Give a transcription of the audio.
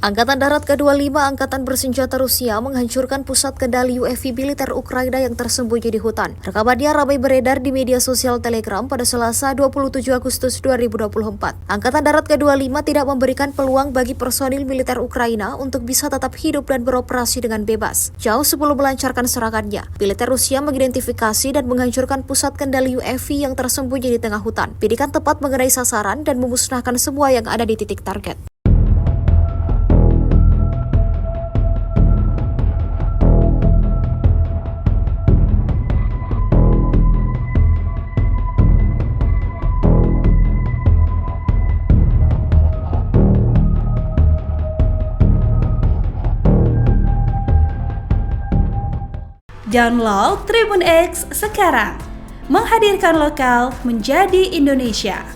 Angkatan Darat ke-25 Angkatan Bersenjata Rusia menghancurkan pusat kendali UAV militer Ukraina yang tersembunyi di hutan. Rekamannya ramai beredar di media sosial Telegram pada Selasa 27 Agustus 2024. Angkatan Darat ke-25 tidak memberikan peluang bagi personil militer Ukraina untuk bisa tetap hidup dan beroperasi dengan bebas. Jauh sebelum melancarkan serangannya, militer Rusia mengidentifikasi dan menghancurkan pusat kendali UAV yang tersembunyi di tengah hutan. Bidikan tepat mengenai sasaran dan memusnahkan semua yang ada di titik target. Download Tribun X sekarang, menghadirkan lokal menjadi Indonesia.